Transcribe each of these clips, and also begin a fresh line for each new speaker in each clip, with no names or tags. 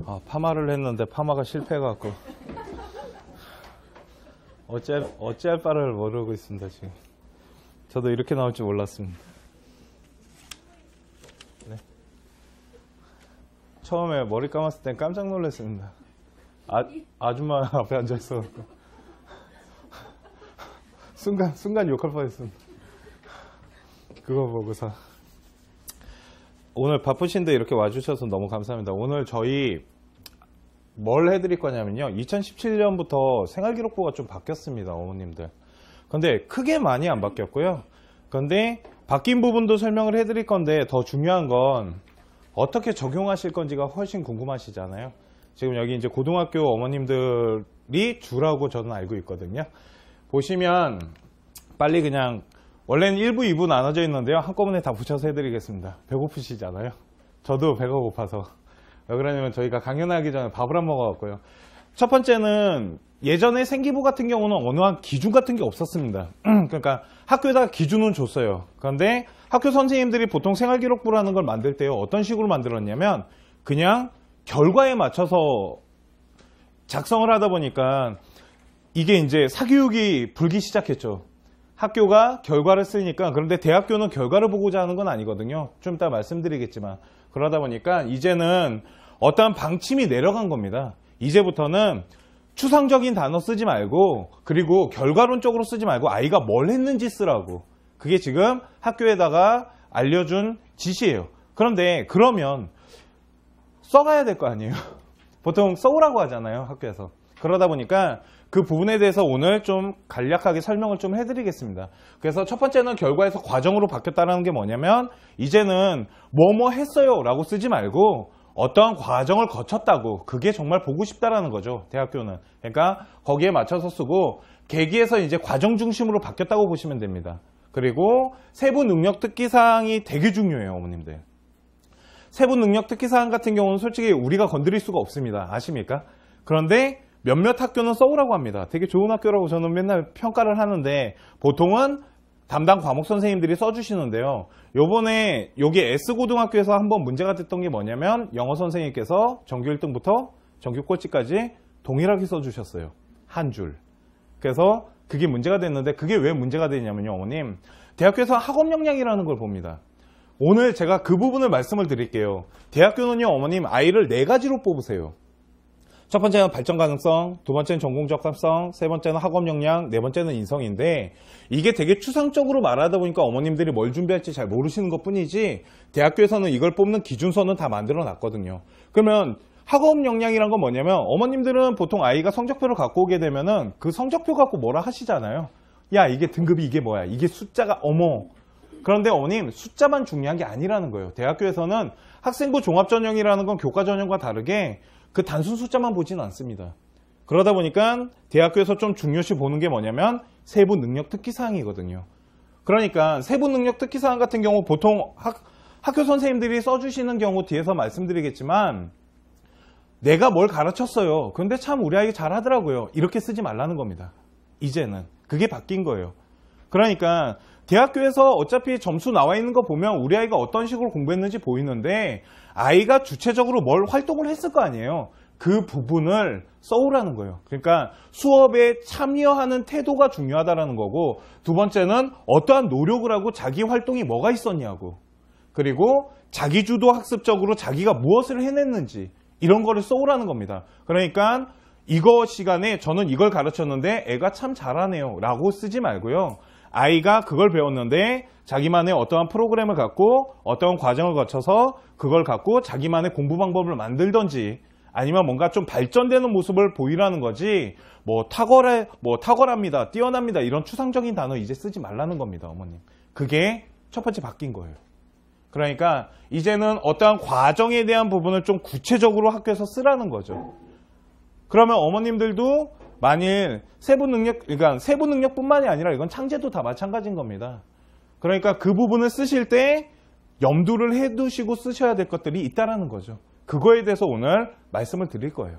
아, 파마를 했는데 파마가 실패해갖고 어찌할 바를 모르고 있습니다. 지금 저도 이렇게 나올 줄 몰랐습니다. 네. 처음에 머리 감았을 땐 깜짝 놀랐습니다. 아줌마 앞에 앉아있어 순간 욕할 뻔했습니다. 그거 보고서. 오늘 바쁘신데 이렇게 와주셔서 너무 감사합니다. 오늘 저희 뭘 해드릴 거냐면요, 2017년부터 생활기록부가 좀 바뀌었습니다, 어머님들. 근데 크게 많이 안 바뀌었고요. 근데 바뀐 부분도 설명을 해드릴 건데, 더 중요한 건 어떻게 적용하실 건지가 훨씬 궁금하시잖아요. 지금 여기 이제 고등학교 어머님들이 주라고 저는 알고 있거든요. 보시면 빨리 그냥, 원래는 1부, 2부 나눠져 있는데요, 한꺼번에 다 붙여서 해드리겠습니다. 배고프시잖아요. 저도 배가 고파서. 왜 그러냐면 저희가 강연하기 전에 밥을 안 먹어갖고요. 첫 번째는 예전에 생기부 같은 경우는 어느 한 기준 같은 게 없었습니다. 그러니까 학교에다가 기준은 줬어요. 그런데 학교 선생님들이 보통 생활기록부라는 걸 만들 때요, 어떤 식으로 만들었냐면 그냥 결과에 맞춰서 작성을 하다 보니까 이게 이제 사교육이 불기 시작했죠. 학교가 결과를 쓰니까. 그런데 대학교는 결과를 보고자 하는 건 아니거든요. 좀 이따 말씀드리겠지만. 그러다 보니까 이제는 어떠한 방침이 내려간 겁니다. 이제부터는 추상적인 단어 쓰지 말고, 그리고 결과론적으로 쓰지 말고 아이가 뭘 했는지 쓰라고. 그게 지금 학교에다가 알려준 지시예요. 그런데 그러면 써가야 될 거 아니에요. 보통 써오라고 하잖아요, 학교에서. 그러다 보니까 그 부분에 대해서 오늘 좀 간략하게 설명을 좀 해드리겠습니다. 그래서 첫 번째는 결과에서 과정으로 바뀌었다는 게 뭐냐면, 이제는 뭐뭐 했어요 라고 쓰지 말고 어떠한 과정을 거쳤다고, 그게 정말 보고 싶다라는 거죠, 대학교는. 그러니까 거기에 맞춰서 쓰고, 계기에서 이제 과정 중심으로 바뀌었다고 보시면 됩니다. 그리고 세부 능력 특기사항이 되게 중요해요, 어머님들. 세부 능력 특기사항 같은 경우는 솔직히 우리가 건드릴 수가 없습니다. 아십니까? 그런데 몇몇 학교는 써오라고 합니다. 되게 좋은 학교라고 저는 맨날 평가를 하는데, 보통은 담당 과목 선생님들이 써주시는데요. 요번에 여기 S고등학교에서 한번 문제가 됐던 게 뭐냐면, 영어 선생님께서 정규 1등부터 정규 꼴찌까지 동일하게 써주셨어요. 한 줄. 그래서 그게 문제가 됐는데, 그게 왜 문제가 되냐면요, 어머님. 대학교에서 학업 역량이라는 걸 봅니다. 오늘 제가 그 부분을 말씀을 드릴게요. 대학교는요, 어머님, 아이를 4가지로 뽑으세요. 첫 번째는 발전 가능성, 두 번째는 전공 적합성, 세 번째는 학업 역량, 네 번째는 인성인데, 이게 되게 추상적으로 말하다 보니까 어머님들이 뭘 준비할지 잘 모르시는 것 뿐이지, 대학교에서는 이걸 뽑는 기준서는 다 만들어 놨거든요. 그러면 학업 역량이란 건 뭐냐면, 어머님들은 보통 아이가 성적표를 갖고 오게 되면은 그 성적표 갖고 뭐라 하시잖아요. 야, 이게 등급이 이게 뭐야, 이게 숫자가 어머. 그런데 어머님, 숫자만 중요한 게 아니라는 거예요. 대학교에서는 학생부 종합전형이라는 건 교과전형과 다르게 그 단순 숫자만 보지는 않습니다. 그러다 보니까 대학교에서 좀 중요시 보는 게 뭐냐면 세부 능력 특기사항이거든요. 그러니까 세부 능력 특기사항 같은 경우 보통 학교 선생님들이 써주시는 경우 뒤에서 말씀드리겠지만, 내가 뭘 가르쳤어요, 근데 참 우리 아이가 잘하더라고요, 이렇게 쓰지 말라는 겁니다. 이제는 그게 바뀐 거예요. 그러니까 대학교에서 어차피 점수 나와 있는 거 보면 우리 아이가 어떤 식으로 공부했는지 보이는데, 아이가 주체적으로 뭘 활동을 했을 거 아니에요. 그 부분을 써오라는 거예요. 그러니까 수업에 참여하는 태도가 중요하다는 거고, 두 번째는 어떠한 노력을 하고 자기 활동이 뭐가 있었냐고, 그리고 자기주도 학습적으로 자기가 무엇을 해냈는지, 이런 거를 써오라는 겁니다. 그러니까 이거 시간에 저는 이걸 가르쳤는데 애가 참 잘하네요 라고 쓰지 말고요, 아이가 그걸 배웠는데 자기만의 어떠한 프로그램을 갖고 어떠한 과정을 거쳐서 그걸 갖고 자기만의 공부 방법을 만들던지, 아니면 뭔가 좀 발전되는 모습을 보이라는 거지, 뭐 탁월합니다, 뛰어납니다, 이런 추상적인 단어 이제 쓰지 말라는 겁니다, 어머님. 그게 첫 번째 바뀐 거예요. 그러니까 이제는 어떠한 과정에 대한 부분을 좀 구체적으로 학교에서 쓰라는 거죠. 그러면 어머님들도 만일 세부 능력뿐만이 아니라 이건 창제도 다 마찬가지인 겁니다. 그러니까 그 부분을 쓰실 때 염두를 해두시고 쓰셔야 될 것들이 있다라는 거죠. 그거에 대해서 오늘 말씀을 드릴 거예요.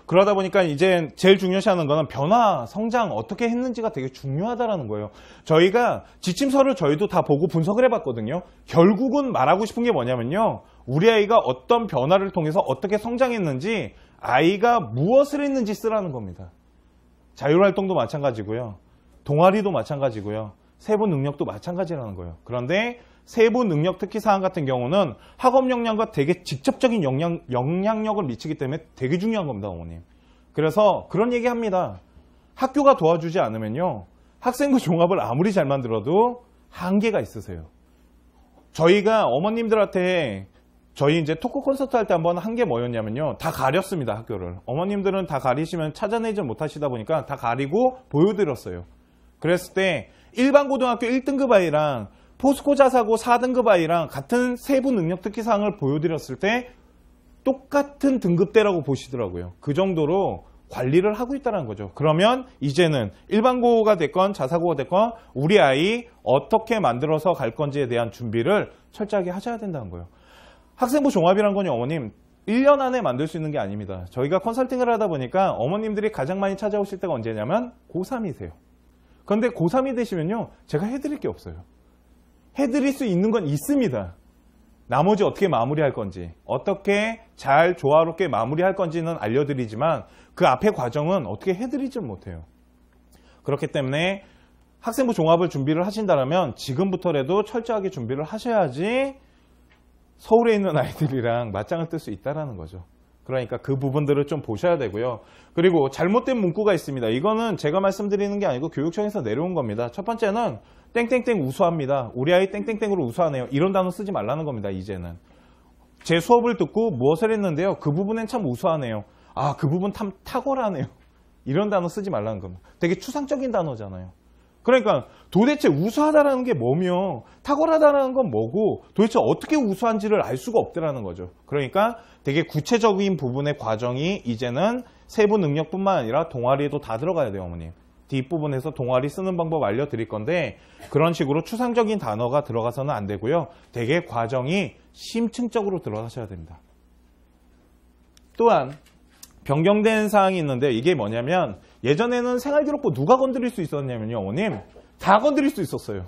그러다 보니까 이제 제일 중요시하는 거는 변화, 성장 어떻게 했는지가 되게 중요하다라는 거예요. 저희가 지침서를 저희도 다 보고 분석을 해봤거든요. 결국은 말하고 싶은 게 뭐냐면요. 우리 아이가 어떤 변화를 통해서 어떻게 성장했는지, 아이가 무엇을 했는지 쓰라는 겁니다. 자율활동도 마찬가지고요. 동아리도 마찬가지고요. 세부 능력도 마찬가지라는 거예요. 그런데 세부 능력 특기사항 같은 경우는 학업 역량과 되게 직접적인 영향력을 미치기 때문에 되게 중요한 겁니다, 어머님. 그래서 그런 얘기 합니다. 학교가 도와주지 않으면요. 학생부 종합을 아무리 잘 만들어도 한계가 있으세요. 저희가 어머님들한테 저희 이제 토크 콘서트 할 때 한번 한 게 뭐였냐면요. 다 가렸습니다, 학교를. 어머님들은 다 가리시면 찾아내지 못하시다 보니까 다 가리고 보여드렸어요. 그랬을 때 일반 고등학교 1등급 아이랑 포스코 자사고 4등급 아이랑 같은 세부 능력 특기사항을 보여드렸을 때 똑같은 등급대라고 보시더라고요. 그 정도로 관리를 하고 있다는 거죠. 그러면 이제는 일반고가 됐건 자사고가 됐건 우리 아이 어떻게 만들어서 갈 건지에 대한 준비를 철저하게 하셔야 된다는 거예요. 학생부 종합이란 건요, 어머님 1년 안에 만들 수 있는 게 아닙니다. 저희가 컨설팅을 하다 보니까 어머님들이 가장 많이 찾아오실 때가 언제냐면 고3이세요. 그런데 고3이 되시면요, 제가 해드릴 게 없어요. 해드릴 수 있는 건 있습니다. 나머지 어떻게 마무리할 건지, 어떻게 잘 조화롭게 마무리할 건지는 알려드리지만 그 앞의 과정은 어떻게 해드리지 못해요. 그렇기 때문에 학생부 종합을 준비를 하신다면 지금부터라도 철저하게 준비를 하셔야지 서울에 있는 아이들이랑 맞짱을 뜰 수 있다는 거죠. 그러니까 그 부분들을 좀 보셔야 되고요. 그리고 잘못된 문구가 있습니다. 이거는 제가 말씀드리는 게 아니고 교육청에서 내려온 겁니다. 첫 번째는 땡땡땡 우수합니다. 우리 아이 땡땡땡으로 우수하네요. 이런 단어 쓰지 말라는 겁니다. 이제는. 제 수업을 듣고 무엇을 했는데요. 그 부분엔 참 우수하네요. 아, 그 부분 참 탁월하네요. 이런 단어 쓰지 말라는 겁니다. 되게 추상적인 단어잖아요. 그러니까 도대체 우수하다라는 게 뭐며 탁월하다라는 건 뭐고 도대체 어떻게 우수한지를 알 수가 없더라는 거죠. 그러니까 되게 구체적인 부분의 과정이 이제는 세부 능력뿐만 아니라 동아리에도 다 들어가야 돼요, 어머님. 뒷부분에서 동아리 쓰는 방법 알려드릴 건데 그런 식으로 추상적인 단어가 들어가서는 안 되고요. 되게 과정이 심층적으로 들어가셔야 됩니다. 또한 변경된 사항이 있는데 이게 뭐냐면 예전에는 생활기록부 누가 건드릴 수 있었냐면요, 어머님 다 건드릴 수 있었어요.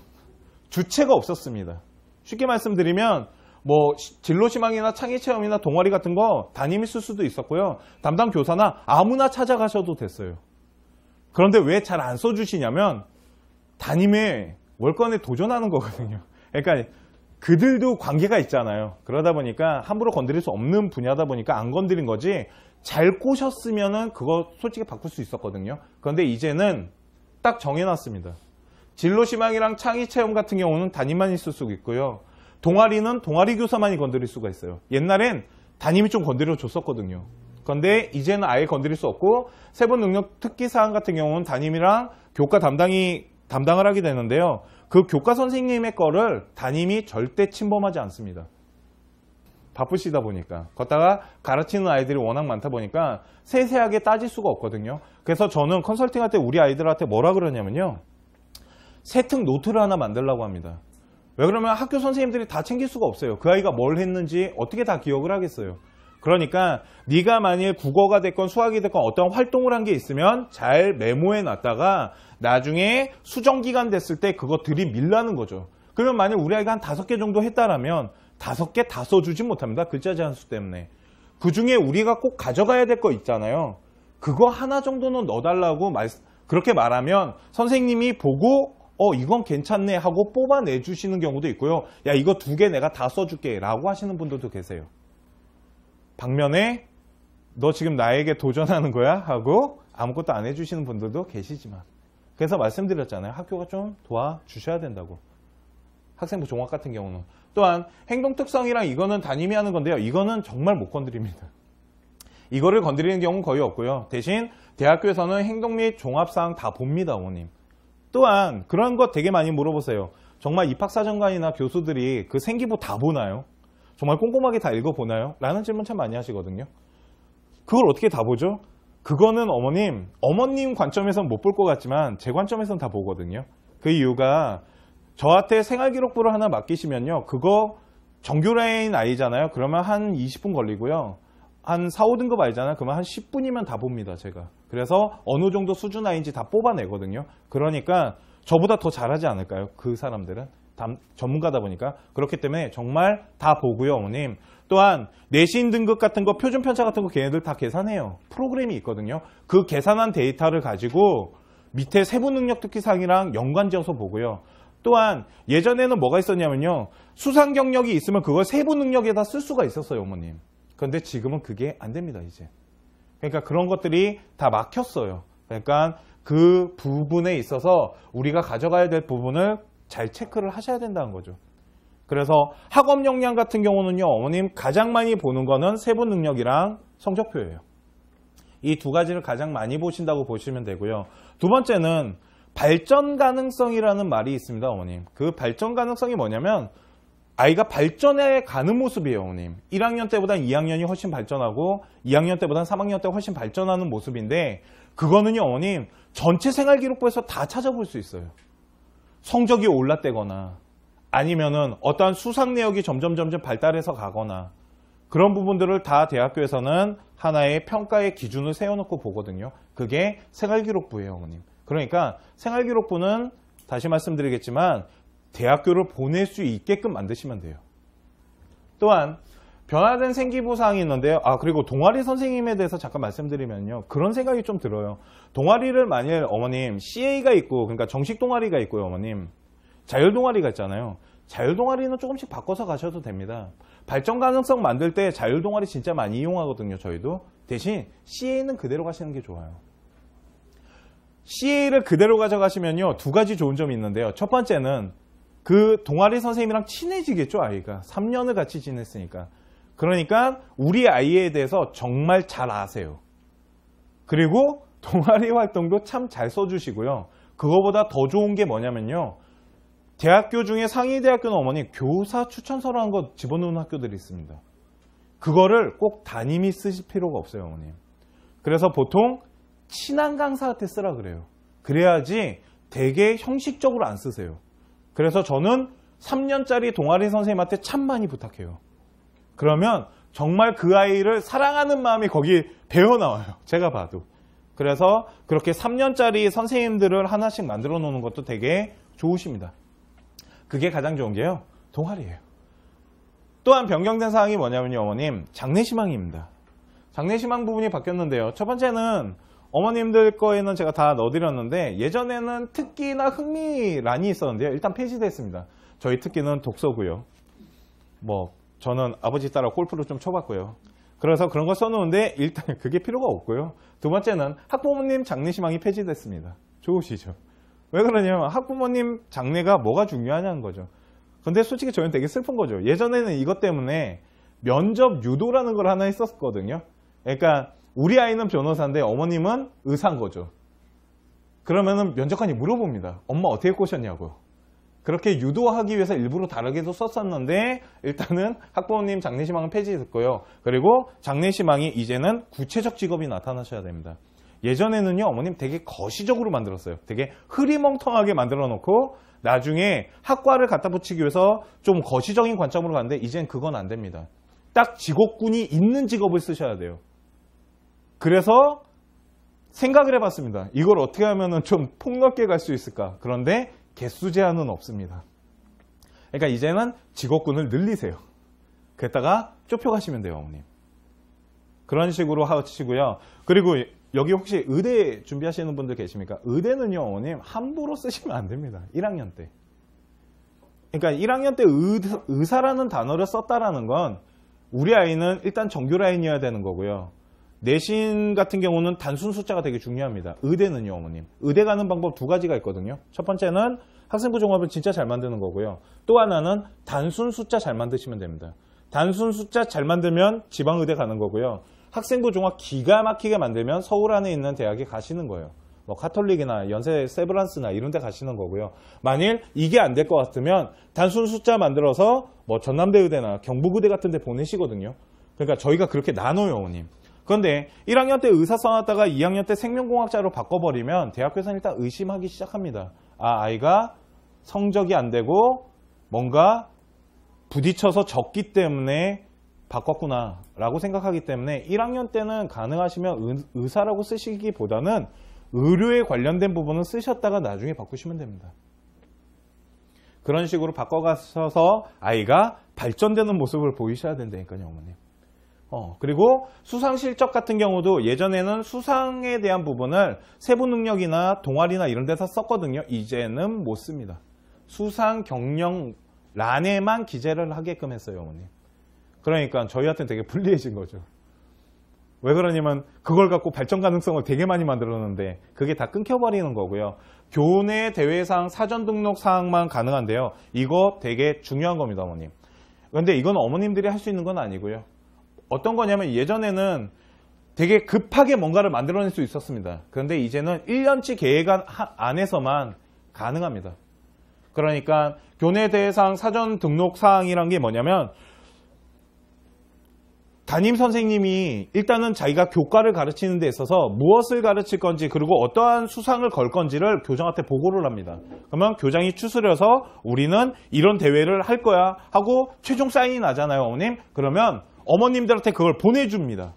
주체가 없었습니다. 쉽게 말씀드리면 뭐 진로시망이나 창의체험이나 동아리 같은 거 담임이 쓸 수도 있었고요. 담당 교사나 아무나 찾아가셔도 됐어요. 그런데 왜 잘 안 써주시냐면 담임의 월권에 도전하는 거거든요. 그러니까 그들도 관계가 있잖아요. 그러다 보니까 함부로 건드릴 수 없는 분야다 보니까 안 건드린 거지 잘 꼬셨으면은 그거 솔직히 바꿀 수 있었거든요. 그런데 이제는 딱 정해놨습니다. 진로시망이랑 창의체험 같은 경우는 담임만 있을 수 있고요. 동아리는 동아리 교사만이 건드릴 수가 있어요. 옛날엔 담임이 좀 건드려 줬었거든요. 그런데 이제는 아예 건드릴 수 없고 세부 능력 특기사항 같은 경우는 담임이랑 교과 담당을 하게 되는데요. 그 교과 선생님의 거를 담임이 절대 침범하지 않습니다. 바쁘시다 보니까. 걷다가 가르치는 아이들이 워낙 많다 보니까 세세하게 따질 수가 없거든요. 그래서 저는 컨설팅할 때 우리 아이들한테 뭐라 그러냐면요. 세특 노트를 하나 만들라고 합니다. 왜 그러면 학교 선생님들이 다 챙길 수가 없어요. 그 아이가 뭘 했는지 어떻게 다 기억을 하겠어요. 그러니까 네가 만일 국어가 됐건 수학이 됐건 어떤 활동을 한 게 있으면 잘 메모해 놨다가 나중에 수정기간 됐을 때 그거 들이밀라는 거죠. 그러면 만약 우리 아이가 한 5개 정도 했다라면 5개 다 써주지 못합니다. 글자 제한수 때문에. 그 중에 우리가 꼭 가져가야 될 거 있잖아요. 그거 하나 정도는 넣어달라고 그렇게 말하면 선생님이 보고 이건 괜찮네 하고 뽑아내 주시는 경우도 있고요. 야, 이거 2개 내가 다 써줄게 라고 하시는 분들도 계세요. 반면에 너 지금 나에게 도전하는 거야? 하고 아무것도 안 해주시는 분들도 계시지만 그래서 말씀드렸잖아요. 학교가 좀 도와주셔야 된다고. 학생부 종합 같은 경우는. 또한 행동특성이랑 이거는 담임이 하는 건데요. 이거는 정말 못 건드립니다. 이거를 건드리는 경우는 거의 없고요. 대신 대학교에서는 행동 및 종합사항 다 봅니다, 어머님. 또한 그런 거 되게 많이 물어보세요. 정말 입학사정관이나 교수들이 그 생기부 다 보나요? 정말 꼼꼼하게 다 읽어보나요? 라는 질문 참 많이 하시거든요. 그걸 어떻게 다 보죠? 그거는 어머님 관점에서는 못 볼 것 같지만 제 관점에서는 다 보거든요. 그 이유가 저한테 생활기록부를 하나 맡기시면요. 그거 정규라인 아이잖아요. 그러면 한 20분 걸리고요. 한 4, 5등급 알잖아요. 그러면 한 10분이면 다 봅니다, 제가. 그래서 어느 정도 수준 아인지 다 뽑아내거든요. 그러니까 저보다 더 잘하지 않을까요? 그 사람들은 전문가다 보니까. 그렇기 때문에 정말 다 보고요, 어머님. 또한 내신 등급 같은 거, 표준 편차 같은 거 걔네들 다 계산해요. 프로그램이 있거든요. 그 계산한 데이터를 가지고 밑에 세부 능력 특기사항이랑 연관지어서 보고요. 또한 예전에는 뭐가 있었냐면요, 수상 경력이 있으면 그걸 세부 능력에다 쓸 수가 있었어요, 어머님. 그런데 지금은 그게 안 됩니다, 이제. 그러니까 그런 것들이 다 막혔어요. 그러니까 그 부분에 있어서 우리가 가져가야 될 부분을 잘 체크를 하셔야 된다는 거죠. 그래서 학업 역량 같은 경우는요, 어머님 가장 많이 보는 거는 세부 능력이랑 성적표예요. 이 두 가지를 가장 많이 보신다고 보시면 되고요. 두 번째는 발전 가능성이라는 말이 있습니다, 어머님. 그 발전 가능성이 뭐냐면 아이가 발전해 가는 모습이에요, 어머님. 1학년 때보다 2학년이 훨씬 발전하고 2학년 때보다 3학년 때 훨씬 발전하는 모습인데, 그거는요, 어머님 전체 생활기록부에서 다 찾아볼 수 있어요. 성적이 올랐다거나 아니면은 어떠한 수상 내역이 점점 발달해서 가거나, 그런 부분들을 다 대학교에서는 하나의 평가의 기준을 세워놓고 보거든요. 그게 생활기록부예요, 어머님. 그러니까 생활기록부는 다시 말씀드리겠지만 대학교를 보낼 수 있게끔 만드시면 돼요. 또한 변화된 생기부사항이 있는데요. 그리고 동아리 선생님에 대해서 잠깐 말씀드리면요, 그런 생각이 좀 들어요. 동아리를 만일 어머님 CA가 있고, 그러니까 정식 동아리가 있고요, 어머님 자율 동아리가 있잖아요. 자율 동아리는 조금씩 바꿔서 가셔도 됩니다. 발전 가능성 만들 때 자율 동아리 진짜 많이 이용하거든요, 저희도. 대신 CA는 그대로 가시는 게 좋아요. CA를 그대로 가져가시면요, 두 가지 좋은 점이 있는데요. 첫 번째는 그 동아리 선생님이랑 친해지겠죠, 아이가. 3년을 같이 지냈으니까. 그러니까 우리 아이에 대해서 정말 잘 아세요. 그리고 동아리 활동도 참 잘 써주시고요. 그거보다 더 좋은 게 뭐냐면요, 대학교 중에 상위 대학교는 어머니 교사 추천서라는 거 집어넣는 학교들이 있습니다. 그거를 꼭 담임이 쓰실 필요가 없어요, 어머님. 그래서 보통 친한 강사한테 쓰라 그래요. 그래야지 되게 형식적으로 안 쓰세요. 그래서 저는 3년짜리 동아리 선생님한테 참 많이 부탁해요. 그러면 정말 그 아이를 사랑하는 마음이 거기 배어나와요, 제가 봐도. 그래서 그렇게 3년짜리 선생님들을 하나씩 만들어 놓는 것도 되게 좋으십니다. 그게 가장 좋은 게요, 동아리예요. 또한 변경된 사항이 뭐냐면요, 어머님 장래희망입니다. 장래희망 부분이 바뀌었는데요. 첫 번째는 어머님들 거에는 제가 다 넣어드렸는데, 예전에는 특기나 흥미란이 있었는데요, 일단 폐지됐습니다. 저희 특기는 독서고요. 저는 아버지 따라 골프를 좀 쳐봤고요. 그래서 그런 거 써놓은데 일단 그게 필요가 없고요. 두 번째는 학부모님 장래희망이 폐지됐습니다. 좋으시죠? 왜 그러냐면 학부모님 장래가 뭐가 중요하냐는 거죠. 근데 솔직히 저희는 되게 슬픈 거죠. 예전에는 이것 때문에 면접 유도라는 걸 하나 했었거든요. 그러니까 우리 아이는 변호사인데 어머님은 의사인 거죠. 그러면은 면접관이 물어봅니다. 엄마 어떻게 꼬셨냐고. 그렇게 유도하기 위해서 일부러 다르게도 썼었는데, 일단은 학부모님 장래희망은 폐지됐고요. 그리고 장래희망이 이제는 구체적 직업이 나타나셔야 됩니다. 예전에는요, 어머님 되게 거시적으로 만들었어요. 되게 흐리멍텅하게 만들어 놓고 나중에 학과를 갖다 붙이기 위해서 좀 거시적인 관점으로 가는데, 이젠 그건 안 됩니다. 딱 직업군이 있는 직업을 쓰셔야 돼요. 그래서 생각을 해봤습니다. 이걸 어떻게 하면 좀 폭넓게 갈 수 있을까? 그런데 개수 제한은 없습니다. 그러니까 이제는 직업군을 늘리세요. 그랬다가 좁혀가시면 돼요, 어머님. 그런 식으로 하시고요. 그리고 여기 혹시 의대 준비하시는 분들 계십니까? 의대는요, 어머님 함부로 쓰시면 안 됩니다. 1학년 때. 그러니까 1학년 때 의사라는 단어를 썼다라는 건 우리 아이는 일단 정규 라인이어야 되는 거고요. 내신 같은 경우는 단순 숫자가 되게 중요합니다. 의대는요, 어머님 의대 가는 방법 두 가지가 있거든요. 첫 번째는 학생부 종합을 진짜 잘 만드는 거고요. 또 하나는 단순 숫자 잘 만드시면 됩니다. 단순 숫자 잘 만들면 지방의대 가는 거고요. 학생부 종합 기가 막히게 만들면 서울 안에 있는 대학에 가시는 거예요. 카톨릭이나 연세 세브란스나 이런 데 가시는 거고요. 만일 이게 안 될 것 같으면 단순 숫자 만들어서 전남대의대나 경북의대 같은 데 보내시거든요. 그러니까 저희가 그렇게 나눠요, 어머님. 그런데 1학년 때 의사 써놨다가 2학년 때 생명공학자로 바꿔버리면 대학교에서는 일단 의심하기 시작합니다. 아이가 성적이 안 되고 뭔가 부딪혀서 졌기 때문에 바꿨구나 라고 생각하기 때문에 1학년 때는 가능하시면 의사라고 쓰시기보다는 의료에 관련된 부분은 쓰셨다가 나중에 바꾸시면 됩니다. 그런 식으로 바꿔가셔서 아이가 발전되는 모습을 보이셔야 된다니까요, 어머님. 그리고 수상 실적 같은 경우도 예전에는 수상에 대한 부분을 세부 능력이나 동아리나 이런 데서 썼거든요. 이제는 못 씁니다. 수상 경력란에만 기재를 하게끔 했어요, 어머님. 그러니까 저희한테는 되게 불리해진 거죠. 왜 그러냐면 그걸 갖고 발전 가능성을 되게 많이 만들었는데 그게 다 끊겨버리는 거고요. 교내 대회상 사전 등록 사항만 가능한데요. 이거 되게 중요한 겁니다, 어머님. 근데 이건 어머님들이 할 수 있는 건 아니고요. 어떤 거냐면 예전에는 되게 급하게 뭔가를 만들어낼 수 있었습니다. 그런데 이제는 1년치 계획 안에서만 가능합니다. 그러니까 교내 대회상 사전 등록 사항이란 게 뭐냐면 담임 선생님이 일단은 자기가 교과를 가르치는 데 있어서 무엇을 가르칠 건지 그리고 어떠한 수상을 걸 건지를 교장한테 보고를 합니다. 그러면 교장이 추스려서 우리는 이런 대회를 할 거야 하고 최종 사인이 나잖아요, 어머님. 그러면 어머님들한테 그걸 보내줍니다.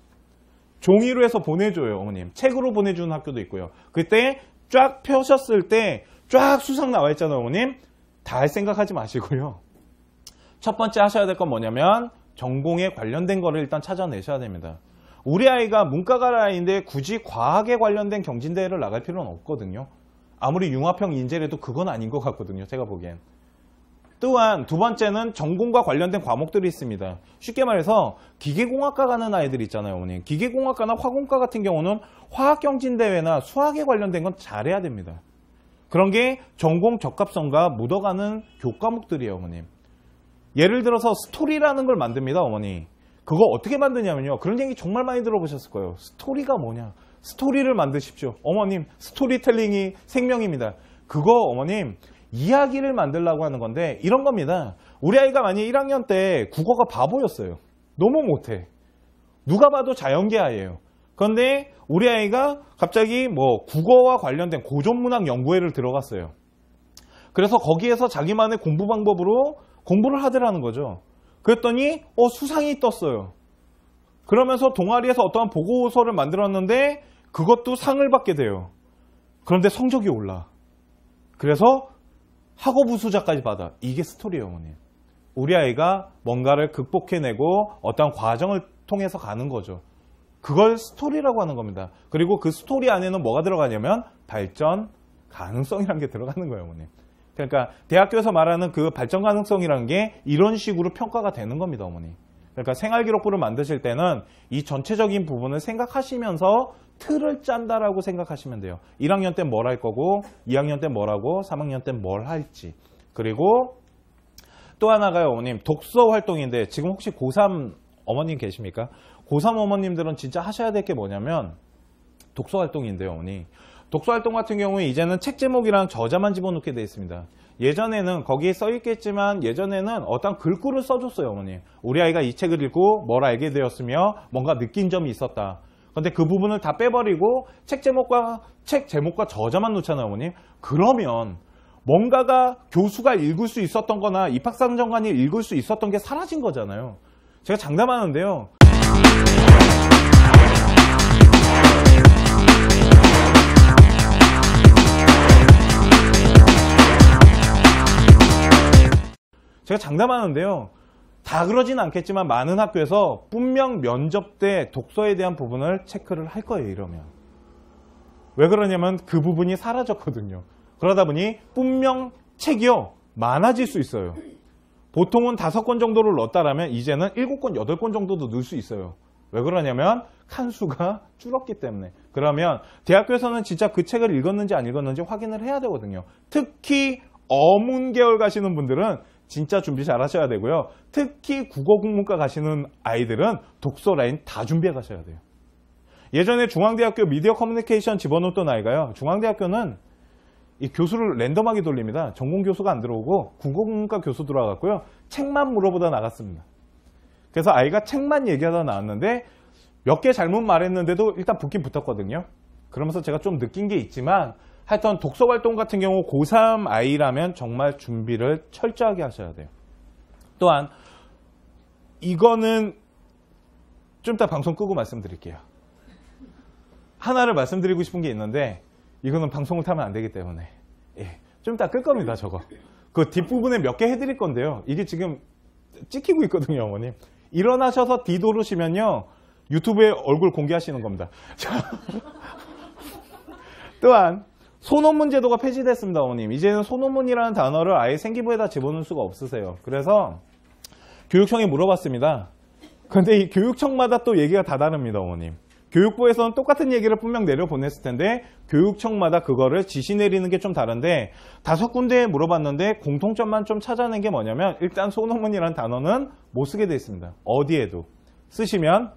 종이로 해서 보내줘요, 어머님. 책으로 보내주는 학교도 있고요. 그때 쫙 펴셨을 때 쫙 수상 나와 있잖아요, 어머님. 다 할 생각하지 마시고요. 첫 번째 하셔야 될 건 뭐냐면 전공에 관련된 거를 일단 찾아내셔야 됩니다. 우리 아이가 문과가 아이인데 굳이 과학에 관련된 경진대회를 나갈 필요는 없거든요. 아무리 융합형 인재라도 그건 아닌 것 같거든요, 제가 보기엔. 또한 두 번째는 전공과 관련된 과목들이 있습니다. 쉽게 말해서 기계공학과 가는 아이들 있잖아요, 어머니. 기계공학과나 화공과 같은 경우는 화학경진대회나 수학에 관련된 건 잘해야 됩니다. 그런 게 전공 적합성과 묻어가는 교과목들이에요, 어머님. 예를 들어서 스토리라는 걸 만듭니다, 어머니. 그거 어떻게 만드냐면요. 그런 얘기 정말 많이 들어보셨을 거예요. 스토리가 뭐냐. 스토리를 만드십시오. 어머님, 스토리텔링이 생명입니다. 그거 어머님, 이야기를 만들려고 하는 건데 이런 겁니다. 우리 아이가 만약 1학년 때 국어가 바보였어요. 너무 못해. 누가 봐도 자연계 아이예요. 그런데 우리 아이가 갑자기 뭐 국어와 관련된 고전문학 연구회를 들어갔어요. 그래서 거기에서 자기만의 공부 방법으로 공부를 하더라는 거죠. 그랬더니 수상이 떴어요. 그러면서 동아리에서 어떠한 보고서를 만들었는데 그것도 상을 받게 돼요. 그런데 성적이 올라. 그래서 학업 우수자까지 받아. 이게 스토리예요, 어머님. 우리 아이가 뭔가를 극복해내고 어떤 과정을 통해서 가는 거죠. 그걸 스토리라고 하는 겁니다. 그리고 그 스토리 안에는 뭐가 들어가냐면 발전 가능성이라는 게 들어가는 거예요, 어머님. 그러니까 대학교에서 말하는 그 발전 가능성이라는 게 이런 식으로 평가가 되는 겁니다, 어머니. 그러니까 생활기록부를 만드실 때는 이 전체적인 부분을 생각하시면서 틀을 짠다라고 생각하시면 돼요. 1학년 때 뭘 할 거고 2학년 때 뭘 하고 3학년 때 뭘 할지. 그리고 또 하나가요, 어머님. 독서 활동인데 지금 혹시 고3 어머님 계십니까? 고3 어머님들은 진짜 하셔야 될 게 뭐냐면 독서 활동인데요, 어머니. 독서 활동 같은 경우에 이제는 책 제목이랑 저자만 집어넣게 되어 있습니다. 예전에는 거기에 써 있겠지만 예전에는 어떤 글귀를 써줬어요, 어머니. 우리 아이가 이 책을 읽고 뭘 알게 되었으며 뭔가 느낀 점이 있었다. 근데 그 부분을 다 빼버리고 책 제목과 저자만 놓잖아요, 어머님. 그러면 뭔가가 교수가 읽을 수 있었던 거나 입학사정관이 읽을 수 있었던 게 사라진 거잖아요. 제가 장담하는데요. 다 그러진 않겠지만 많은 학교에서 분명 면접 때 독서에 대한 부분을 체크를 할 거예요, 이러면. 왜 그러냐면 그 부분이 사라졌거든요. 그러다 보니 분명 책이요, 많아질 수 있어요. 보통은 5권 정도를 넣었다라면 이제는 7권, 8권 정도도 넣을 수 있어요. 왜 그러냐면 칸수가 줄었기 때문에. 그러면 대학교에서는 진짜 그 책을 읽었는지 안 읽었는지 확인을 해야 되거든요. 특히 어문 계열 가시는 분들은 진짜 준비 잘 하셔야 되고요. 특히 국어국문과 가시는 아이들은 독서 라인 다 준비해 가셔야 돼요. 예전에 중앙대학교 미디어 커뮤니케이션 집어넣었던 아이가요. 중앙대학교는 이 교수를 랜덤하게 돌립니다. 전공 교수가 안 들어오고 국어국문과 교수 들어와갖고요. 책만 물어보다 나갔습니다. 그래서 아이가 책만 얘기하다 나왔는데 몇 개 잘못 말했는데도 일단 붙긴 붙었거든요. 그러면서 제가 좀 느낀 게 있지만 하여튼 독서 활동 같은 경우 고3 아이라면 정말 준비를 철저하게 하셔야 돼요. 또한 이거는 좀 이따 방송 끄고 말씀드릴게요. 하나를 말씀드리고 싶은 게 있는데 이거는 방송을 타면 안 되기 때문에 예, 좀 이따 끌 겁니다. 저거 그 뒷부분에 몇 개 해드릴 건데요. 이게 지금 찍히고 있거든요. 어머님 일어나셔서 D 누르시면요 유튜브에 얼굴 공개하시는 겁니다. 자, 또한 소논문 제도가 폐지됐습니다. 어머님 이제는 소논문이라는 단어를 아예 생기부에다 집어넣을 수가 없으세요. 그래서 교육청에 물어봤습니다. 근데 이 교육청마다 또 얘기가 다 다릅니다. 어머님 교육부에서는 똑같은 얘기를 분명 내려보냈을 텐데 교육청마다 그거를 지시 내리는 게 좀 다른데 5군데에 물어봤는데 공통점만 좀 찾아낸 게 뭐냐면 일단 소논문이라는 단어는 못 쓰게 돼 있습니다. 어디에도 쓰시면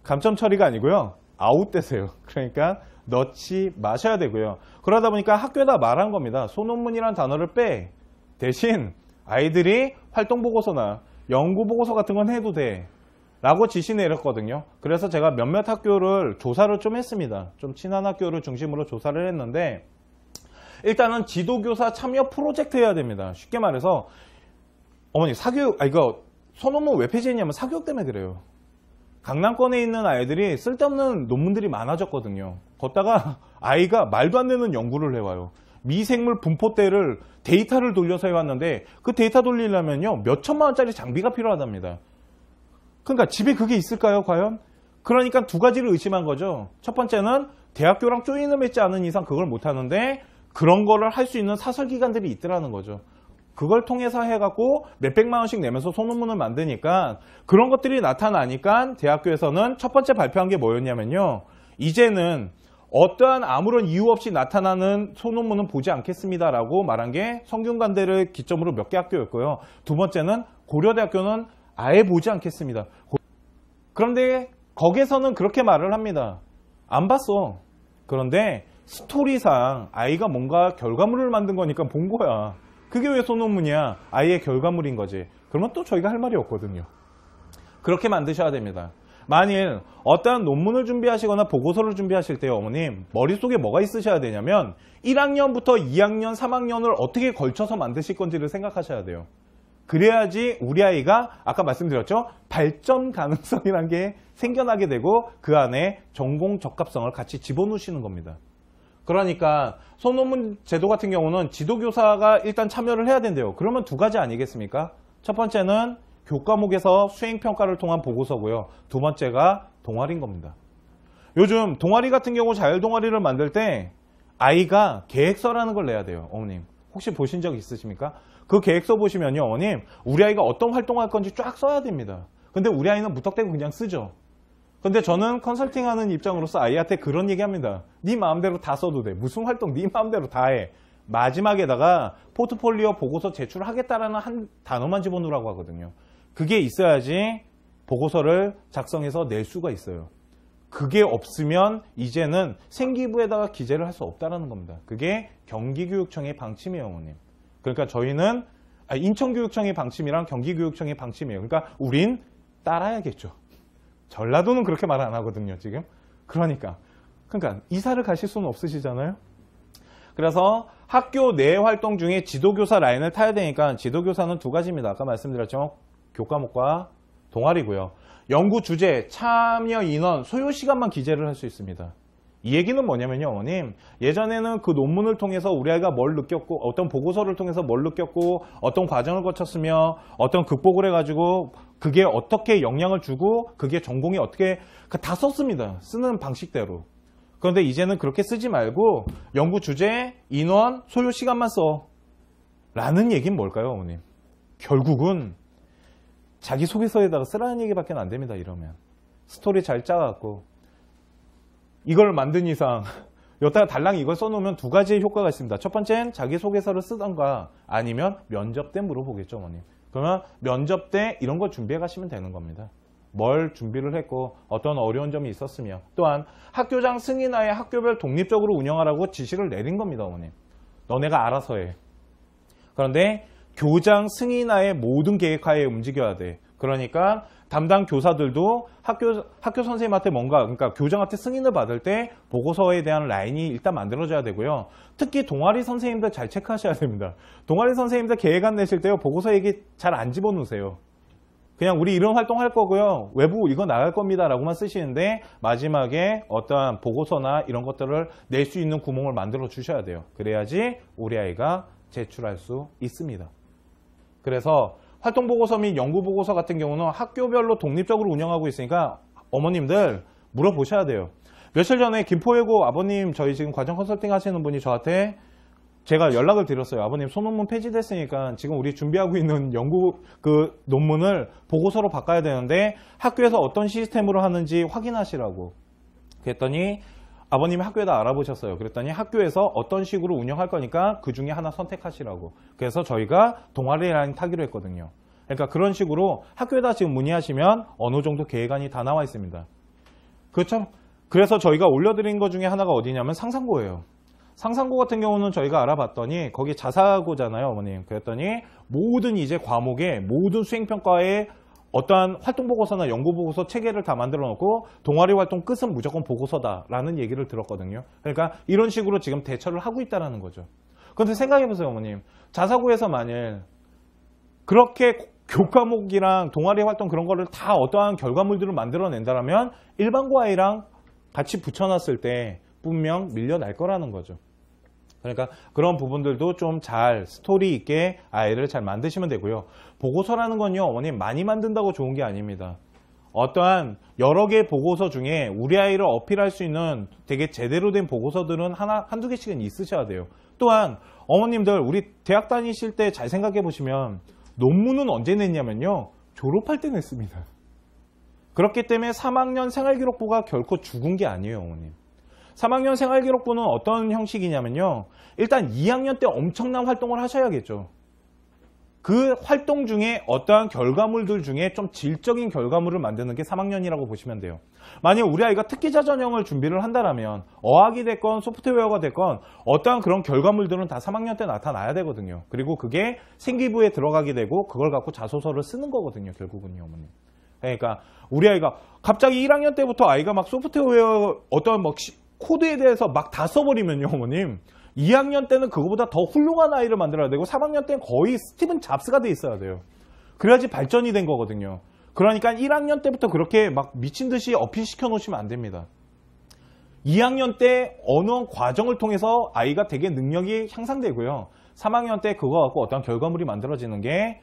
감점 처리가 아니고요 아웃되세요. 그러니까 넣지 마셔야 되고요. 그러다 보니까 학교에다 말한 겁니다. 소논문이라는 단어를 빼. 대신 아이들이 활동보고서나 연구보고서 같은 건 해도 돼 라고 지시 내렸거든요. 그래서 제가 몇몇 학교를 조사를 좀 했습니다. 좀 친한 학교를 중심으로 조사를 했는데 일단은 지도교사 참여 프로젝트 해야 됩니다. 쉽게 말해서 어머니 사교육 이거 소논문 왜 폐지했냐면 사교육 때문에 그래요. 강남권에 있는 아이들이 쓸데없는 논문들이 많아졌거든요. 걷다가 아이가 말도 안 되는 연구를 해와요. 미생물 분포대를 데이터를 돌려서 해왔는데 그 데이터 돌리려면요 몇 천만 원짜리 장비가 필요하답니다. 그러니까 집에 그게 있을까요 과연? 그러니까 두 가지를 의심한 거죠. 첫 번째는 대학교랑 조인을 맺지 않은 이상 그걸 못하는데 그런 거를 할 수 있는 사설기관들이 있더라는 거죠. 그걸 통해서 해갖고 몇백만 원씩 내면서 소논문을 만드니까 그런 것들이 나타나니까 대학교에서는 첫 번째 발표한 게 뭐였냐면요. 이제는 어떠한 아무런 이유 없이 나타나는 소논문은 보지 않겠습니다라고 말한 게 성균관대를 기점으로 몇 개 학교였고요. 두 번째는 고려대학교는 아예 보지 않겠습니다. 그런데 거기서는 그렇게 말을 합니다. 안 봤어. 그런데 스토리상 아이가 뭔가 결과물을 만든 거니까 본 거야. 그게 왜 소논문이야? 아이의 결과물인 거지. 그러면 또 저희가 할 말이 없거든요. 그렇게 만드셔야 됩니다. 만일 어떠한 논문을 준비하시거나 보고서를 준비하실 때 어머님 머릿속에 뭐가 있으셔야 되냐면 1학년부터 2학년, 3학년을 어떻게 걸쳐서 만드실 건지를 생각하셔야 돼요. 그래야지 우리 아이가 아까 말씀드렸죠? 발전 가능성이라는 게 생겨나게 되고 그 안에 전공 적합성을 같이 집어넣으시는 겁니다. 그러니까 소논문 제도 같은 경우는 지도교사가 일단 참여를 해야 된대요. 그러면 두 가지 아니겠습니까? 첫 번째는 교과목에서 수행평가를 통한 보고서고요. 두 번째가 동아리인 겁니다. 요즘 동아리 같은 경우 자율동아리를 만들 때 아이가 계획서라는 걸 내야 돼요. 어머님 혹시 보신 적 있으십니까? 그 계획서 보시면요 어머님 우리 아이가 어떤 활동할 건지 쫙 써야 됩니다. 근데 우리 아이는 무턱대고 그냥 쓰죠. 근데 저는 컨설팅하는 입장으로서 아이한테 그런 얘기합니다. 네 마음대로 다 써도 돼. 무슨 활동 네 마음대로 다 해. 마지막에다가 포트폴리오 보고서 제출하겠다라는 한 단어만 집어넣으라고 하거든요. 그게 있어야지 보고서를 작성해서 낼 수가 있어요. 그게 없으면 이제는 생기부에다가 기재를 할 수 없다는 겁니다. 그게 경기교육청의 방침이에요. 어머님. 그러니까 저희는 인천교육청의 방침이랑 경기교육청의 방침이에요. 그러니까 우린 따라야겠죠. 전라도는 그렇게 말 안 하거든요. 지금. 그러니까 이사를 가실 수는 없으시잖아요. 그래서 학교 내 활동 중에 지도교사 라인을 타야 되니까 지도교사는 두 가지입니다. 아까 말씀드렸죠. 교과목과 동아리고요. 연구 주제, 참여 인원, 소요 시간만 기재를 할 수 있습니다. 이 얘기는 뭐냐면요, 어머님. 예전에는 그 논문을 통해서 우리 아이가 뭘 느꼈고, 어떤 보고서를 통해서 뭘 느꼈고, 어떤 과정을 거쳤으며, 어떤 극복을 해가지고, 그게 어떻게 영향을 주고, 그게 전공이 어떻게, 다 썼습니다. 쓰는 방식대로. 그런데 이제는 그렇게 쓰지 말고, 연구 주제, 인원, 소요 시간만 써. 라는 얘기는 뭘까요, 어머님? 결국은, 자기소개서에다가 쓰라는 얘기밖에 안 됩니다, 이러면. 스토리 잘 짜갖고. 이걸 만든 이상 여기다가 달랑 이걸 써놓으면 두 가지의 효과가 있습니다. 첫 번째는 자기소개서를 쓰던가 아니면 면접 때 물어보겠죠, 어머님. 그러면 면접 때 이런 걸 준비해 가시면 되는 겁니다. 뭘 준비를 했고 어떤 어려운 점이 있었으며 또한 학교장 승인하에 학교별 독립적으로 운영하라고 지시를 내린 겁니다, 어머님. 너네가 알아서 해. 그런데 교장 승인하에 모든 계획하에 움직여야 돼. 그러니까 담당 교사들도 학교 선생님한테 뭔가, 그러니까 교장한테 승인을 받을 때 보고서에 대한 라인이 일단 만들어져야 되고요. 특히 동아리 선생님들 잘 체크하셔야 됩니다. 동아리 선생님들 계획안 내실 때요, 보고서 얘기 잘 안 집어넣으세요. 그냥 우리 이런 활동할 거고요. 외부 이거 나갈 겁니다. 라고만 쓰시는데 마지막에 어떠한 보고서나 이런 것들을 낼 수 있는 구멍을 만들어 주셔야 돼요. 그래야지 우리 아이가 제출할 수 있습니다. 그래서 활동보고서 및 연구보고서 같은 경우는 학교별로 독립적으로 운영하고 있으니까 어머님들 물어보셔야 돼요. 며칠 전에 김포예고 아버님 저희 지금 과정 컨설팅 하시는 분이 저한테 제가 연락을 드렸어요. 아버님 소논문 폐지됐으니까 지금 우리 준비하고 있는 연구 논문을 보고서로 바꿔야 되는데 학교에서 어떤 시스템으로 하는지 확인하시라고. 그랬더니 아버님이 학교에다 알아보셨어요. 그랬더니 학교에서 어떤 식으로 운영할 거니까 그 중에 하나 선택하시라고. 그래서 저희가 동아리 라인 타기로 했거든요. 그러니까 그런 식으로 학교에다 지금 문의하시면 어느 정도 계획안이 다 나와 있습니다. 그렇죠? 그래서 저희가 올려드린 것 중에 하나가 어디냐면 상상고예요. 상상고 같은 경우는 저희가 알아봤더니 거기 자사고잖아요, 어머님. 그랬더니 모든 이제 과목에 모든 수행평가에 어떠한 활동보고서나 연구보고서 체계를 다 만들어 놓고 동아리 활동 끝은 무조건 보고서다라는 얘기를 들었거든요. 그러니까 이런 식으로 지금 대처를 하고 있다는 거죠. 그런데 생각해보세요, 어머님. 자사고에서 만일 그렇게 교과목이랑 동아리 활동 그런 거를 다 어떠한 결과물들을 만들어낸다면 일반고 아이랑 같이 붙여놨을 때 분명 밀려날 거라는 거죠. 그러니까 그런 부분들도 좀 잘 스토리 있게 아이를 잘 만드시면 되고요. 보고서라는 건요, 어머님 많이 만든다고 좋은 게 아닙니다. 어떠한 여러 개의 보고서 중에 우리 아이를 어필할 수 있는 되게 제대로 된 보고서들은 한두 개씩은 있으셔야 돼요. 또한 어머님들 우리 대학 다니실 때 잘 생각해 보시면 논문은 언제 냈냐면요, 졸업할 때 냈습니다. 그렇기 때문에 3학년 생활기록부가 결코 죽은 게 아니에요, 어머님. 3학년 생활기록부는 어떤 형식이냐면요, 일단 2학년 때 엄청난 활동을 하셔야겠죠. 그 활동 중에 어떠한 결과물들 중에 좀 질적인 결과물을 만드는 게 3학년이라고 보시면 돼요. 만약 우리 아이가 특기자 전형을 준비를 한다면 어학이 됐건 소프트웨어가 됐건 어떠한 그런 결과물들은 다 3학년 때 나타나야 되거든요. 그리고 그게 생기부에 들어가게 되고 그걸 갖고 자소서를 쓰는 거거든요, 결국은요, 어머님. 그러니까 우리 아이가 갑자기 1학년 때부터 아이가 막 소프트웨어 어떤 막 코드에 대해서 막 다 써버리면요, 어머님. 2학년 때는 그거보다 더 훌륭한 아이를 만들어야 되고 3학년 때는 거의 스티븐 잡스가 돼 있어야 돼요. 그래야지 발전이 된 거거든요. 그러니까 1학년 때부터 그렇게 막 미친 듯이 어필시켜 놓으시면 안 됩니다. 2학년 때 어느 과정을 통해서 아이가 되게 능력이 향상되고요. 3학년 때 그거 갖고 어떤 결과물이 만들어지는 게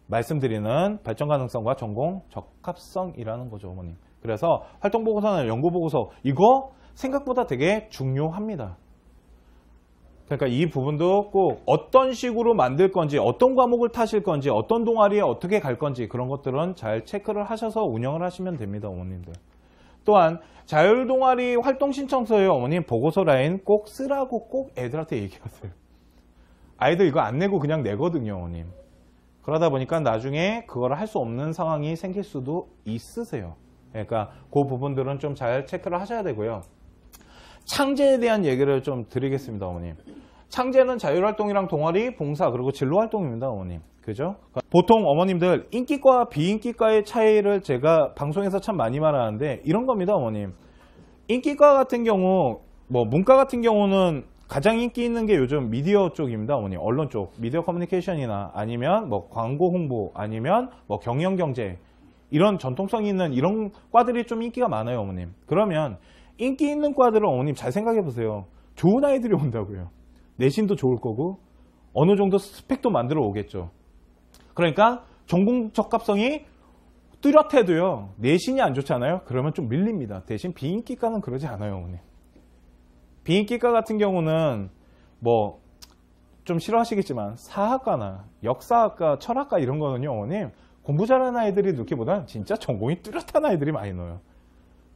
말씀드리는 발전 가능성과 전공 적합성이라는 거죠, 어머님. 그래서 활동보고서나 연구보고서 이거 생각보다 되게 중요합니다. 그러니까 이 부분도 꼭 어떤 식으로 만들 건지, 어떤 과목을 타실 건지, 어떤 동아리에 어떻게 갈 건지 그런 것들은 잘 체크를 하셔서 운영을 하시면 됩니다, 어머님들. 또한 자율동아리 활동 신청서에 어머님 보고서 라인 꼭 쓰라고 꼭 애들한테 얘기하세요. 아이들 이거 안 내고 그냥 내거든요, 어머님. 그러다 보니까 나중에 그걸 할 수 없는 상황이 생길 수도 있으세요. 그러니까 그 부분들은 좀 잘 체크를 하셔야 되고요. 창제에 대한 얘기를 좀 드리겠습니다, 어머님. 창제는 자율활동이랑 동아리, 봉사, 그리고 진로활동입니다, 어머님. 그죠? 보통 어머님들 인기과 비인기과의 차이를 제가 방송에서 참 많이 말하는데 이런 겁니다, 어머님. 인기과 같은 경우, 뭐 문과 같은 경우는 가장 인기 있는 게 요즘 미디어 쪽입니다, 어머님. 언론 쪽, 미디어 커뮤니케이션이나 아니면 뭐 광고 홍보, 아니면 뭐 경영 경제, 이런 전통성 있는 이런 과들이 좀 인기가 많아요, 어머님. 그러면 인기 있는 과들은 어머님 잘 생각해 보세요. 좋은 아이들이 온다고요. 내신도 좋을 거고 어느 정도 스펙도 만들어 오겠죠. 그러니까 전공 적합성이 뚜렷해도요, 내신이 안 좋잖아요. 그러면 좀 밀립니다. 대신 비인기과는 그러지 않아요, 어머님. 비인기과 같은 경우는 뭐 좀 싫어하시겠지만 사학과나 역사학과, 철학과 이런 거는요, 어머님, 공부 잘하는 아이들이 넣기보다는 진짜 전공이 뚜렷한 아이들이 많이 넣어요.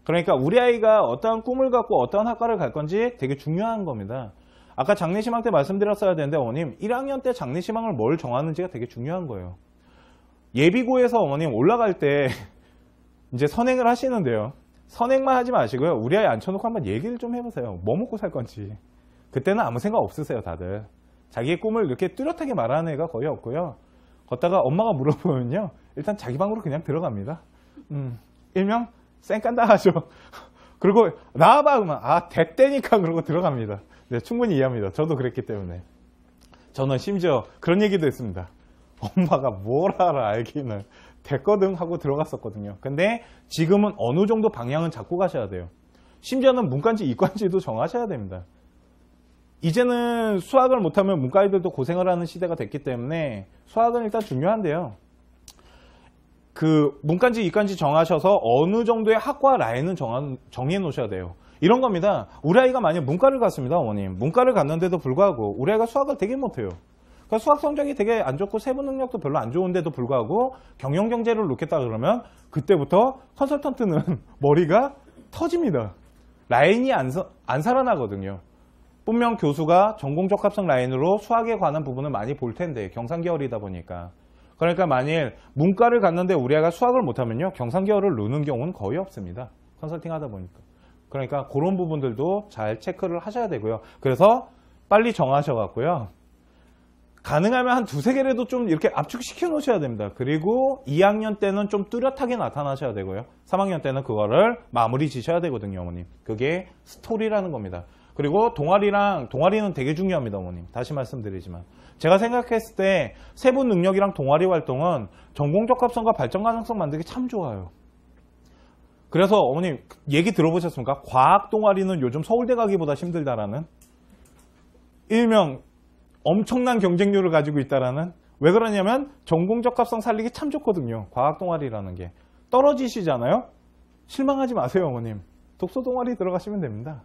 그러니까 우리 아이가 어떠한 꿈을 갖고 어떠한 학과를 갈 건지 되게 중요한 겁니다. 아까 장래희망 때 말씀드렸어야 되는데 어머님, 1학년 때 장래희망을 뭘 정하는지가 되게 중요한 거예요. 예비고에서 어머님 올라갈 때 이제 선행을 하시는데요. 선행만 하지 마시고요. 우리 아이 앉혀놓고 한번 얘기를 좀 해보세요. 뭐 먹고 살 건지. 그때는 아무 생각 없으세요, 다들. 자기의 꿈을 이렇게 뚜렷하게 말하는 애가 거의 없고요. 걷다가 엄마가 물어보면요, 일단 자기 방으로 그냥 들어갑니다. 일명 쌩깐다 하죠. 그리고 나와봐 그러면 됐대니까 그러고 들어갑니다. 네, 충분히 이해합니다. 저도 그랬기 때문에. 저는 심지어 그런 얘기도 했습니다. 엄마가 뭘 알아 알기는 됐거든 하고 들어갔었거든요. 근데 지금은 어느 정도 방향은 잡고 가셔야 돼요. 심지어는 문과인지 이과인지도 정하셔야 됩니다. 이제는 수학을 못하면 문과애들도 고생을 하는 시대가 됐기 때문에 수학은 일단 중요한데요. 그 문과인지 이과인지 정하셔서 어느 정도의 학과 라인은 정해 놓으셔야 돼요. 이런 겁니다. 우리 아이가 만약 문과를 갔습니다, 어머님. 문과를 갔는데도 불구하고 우리 아이가 수학을 되게 못해요. 그러니까 수학 성적이 되게 안 좋고 세부 능력도 별로 안 좋은데도 불구하고 경영 경제를 놓겠다 그러면 그때부터 컨설턴트는 머리가 터집니다. 라인이 안 살아나거든요. 분명 교수가 전공 적합성 라인으로 수학에 관한 부분을 많이 볼 텐데 경상계열이다 보니까. 그러니까 만일 문과를 갔는데 우리 아이가 수학을 못하면요, 경상계열을 누는 경우는 거의 없습니다. 컨설팅 하다 보니까. 그러니까 그런 부분들도 잘 체크를 하셔야 되고요. 그래서 빨리 정하셔갖고요, 가능하면 한 두세 개라도 좀 이렇게 압축시켜 놓으셔야 됩니다. 그리고 2학년 때는 좀 뚜렷하게 나타나셔야 되고요. 3학년 때는 그거를 마무리 지셔야 되거든요, 어머님. 그게 스토리라는 겁니다. 그리고 동아리는 되게 중요합니다, 어머님. 다시 말씀드리지만. 제가 생각했을 때 세부 능력이랑 동아리 활동은 전공 적합성과 발전 가능성 만들기 참 좋아요. 그래서 어머님 얘기 들어보셨습니까? 과학 동아리는 요즘 서울대 가기보다 힘들다라는, 일명 엄청난 경쟁률을 가지고 있다라는. 왜 그러냐면 전공 적합성 살리기 참 좋거든요. 과학 동아리라는 게. 떨어지시잖아요? 실망하지 마세요, 어머님. 독서 동아리 들어가시면 됩니다.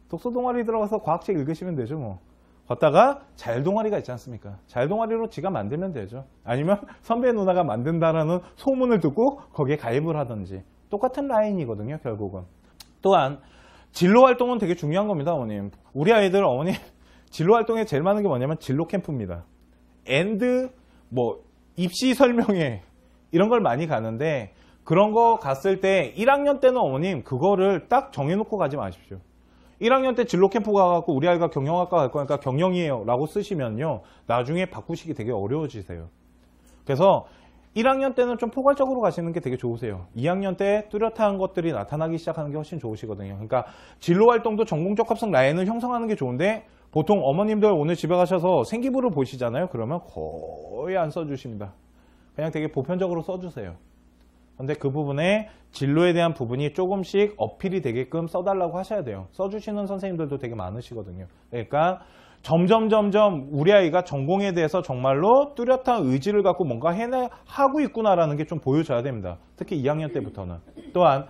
독서 동아리 들어가서 과학책 읽으시면 되죠, 뭐. 걷다가 자율 동아리가 있지 않습니까? 자율 동아리로 지가 만들면 되죠. 아니면 선배 누나가 만든다라는 소문을 듣고 거기에 가입을 하든지. 똑같은 라인이거든요, 결국은. 또한 진로 활동은 되게 중요한 겁니다, 어머님. 우리 아이들, 어머님, 진로 활동에 제일 많은 게 뭐냐면 진로 캠프입니다. 입시 설명회 이런 걸 많이 가는데, 그런 거 갔을 때 1학년 때는 어머님 그거를 딱 정해놓고 가지 마십시오. 1학년 때 진로 캠프 가갖고 우리 아이가 경영학과 갈 거니까 경영이에요 라고 쓰시면요, 나중에 바꾸시기 되게 어려워지세요. 그래서 1학년 때는 좀 포괄적으로 가시는 게 되게 좋으세요. 2학년 때 뚜렷한 것들이 나타나기 시작하는 게 훨씬 좋으시거든요. 그러니까 진로 활동도 전공 적합성 라인을 형성하는 게 좋은데, 보통 어머님들 오늘 집에 가셔서 생기부를 보시잖아요. 그러면 거의 안 써주십니다. 그냥 되게 보편적으로 써주세요. 근데 그 부분에 진로에 대한 부분이 조금씩 어필이 되게끔 써달라고 하셔야 돼요. 써주시는 선생님들도 되게 많으시거든요. 그러니까 점점 우리 아이가 전공에 대해서 정말로 뚜렷한 의지를 갖고 뭔가 하고 있구나라는 게 좀 보여줘야 됩니다. 특히 2학년 때부터는. 또한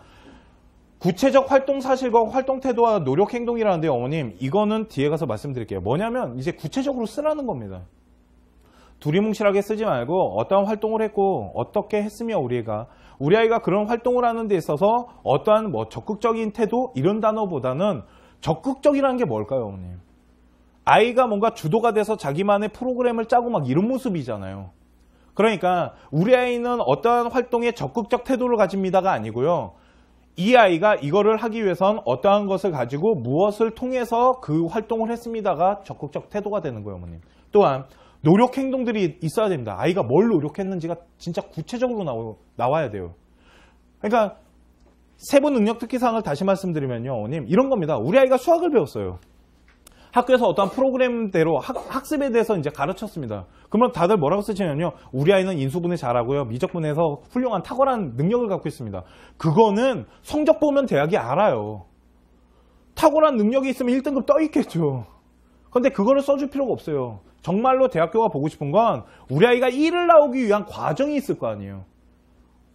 구체적 활동 사실과 활동 태도와 노력 행동이라는데, 어머님 이거는 뒤에 가서 말씀드릴게요. 뭐냐면 이제 구체적으로 쓰라는 겁니다. 두리뭉실하게 쓰지 말고 어떠한 활동을 했고 어떻게 했으며 우리 아이가 그런 활동을 하는 데 있어서 어떠한 적극적인 태도 이런 단어보다는 적극적이라는 게 뭘까요, 어머님? 아이가 뭔가 주도가 돼서 자기만의 프로그램을 짜고 막 이런 모습이잖아요. 그러니까 우리 아이는 어떠한 활동에 적극적 태도를 가집니다가 아니고요, 이 아이가 이거를 하기 위해선 어떠한 것을 가지고 무엇을 통해서 그 활동을 했습니다가 적극적 태도가 되는 거예요, 어머님. 또한 노력 행동들이 있어야 됩니다. 아이가 뭘 노력했는지가 진짜 구체적으로 나와야 돼요. 그러니까 세부 능력 특기사항을 다시 말씀드리면요, 어머님 이런 겁니다. 우리 아이가 수학을 배웠어요. 학교에서 어떠한 프로그램대로 학습에 대해서 이제 가르쳤습니다. 그러면 다들 뭐라고 쓰시냐면요, 우리 아이는 인수분해 잘하고요, 미적분해에서 훌륭한 탁월한 능력을 갖고 있습니다. 그거는 성적 보면 대학이 알아요. 탁월한 능력이 있으면 1등급 떠 있겠죠. 근데 그거를 써줄 필요가 없어요. 정말로 대학교가 보고 싶은 건 우리 아이가 1을 나오기 위한 과정이 있을 거 아니에요.